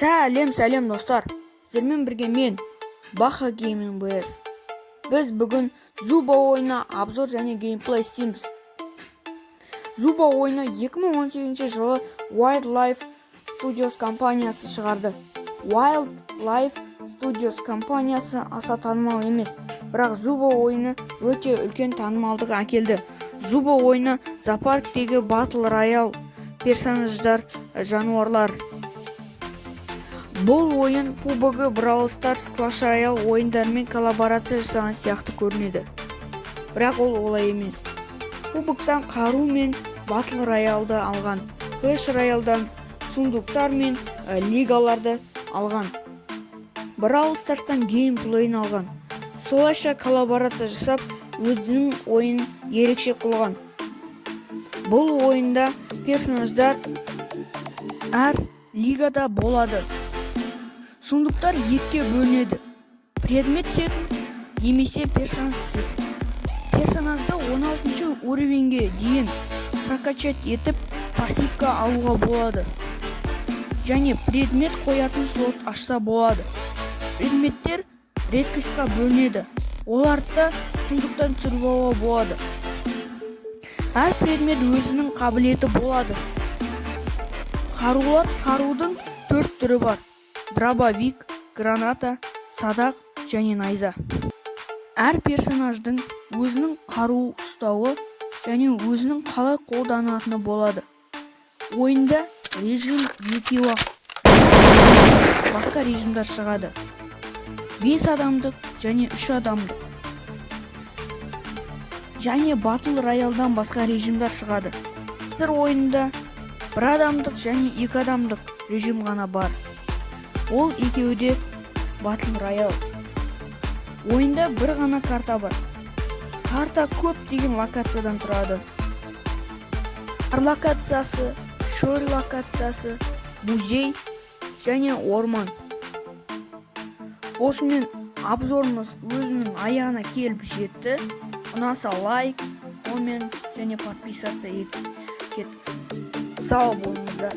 Сәлем достар, сіздермен бірге мен Баха Гейминг BS. Біз бүгін Зуба ойына обзор және геймплей істейміз. Зуба ойыны 2018 жылы Wildlife Studios компаниясы шығарды. Wildlife Studios компаниясы аса танымал емес, бірақ Зуба ойыны өте үлкен танымалдық әкелді. Зуба ойыны зоопарктегі Battle Royale персонаждар, жануарлар. Бұл ойын PUBG, Brawl Stars, Clash Royale ойындармен коллаборация жасаған сияқты көрінеді. Бірақ ол олай емес. PUBG-тан қару мен Battle Royale-ды алған, Clash Royale-дан сундуктар мен лигаларды алған, Brawl Stars-тан геймплейін алған. Солайша коллаборация жасап, өзінің ойын ерекше қылған. Бұл ойында персонаждар әр лигада болады. Сундуктар екіге бөлінеді. Предмет түсетін немесе персонаж түсетін. Персонажды 16 уровеньге дейін прокачать етіп пассивка алуға болады. Және предмет қоятын слот ашса болады. Предметтер редкостьқа бөлінеді. Оларды сундуктан түсіріп алуға болады. Әр предмет өзінің қабілеті болады. Қарудың 4 түрі бар: дробовик, граната, садақ және найза. Әр персонаждың өзінің қару ұстауы және өзінің қалай қолданатыны болады. Ойында режим 2 уақыт, басқа режимдар шығады. 5 адамдық және 3 адамдық. Және Battle Royale-дан басқа режимдар шығады. Қазір ойында 1 адамдық және 2 адамдық режим ғана бар. Ол екеуде Battle Royale. Ойында бір ғана карта бар. Карта көп деген локациядан тұрады. Қар локациясы, шөл локациясы, музей және орман. Осымен обзорымыз өзінің аяғына келіп жетті. Ұнаса лайк, коммент және подписаться етіп кеттік. Сау болыңыздар.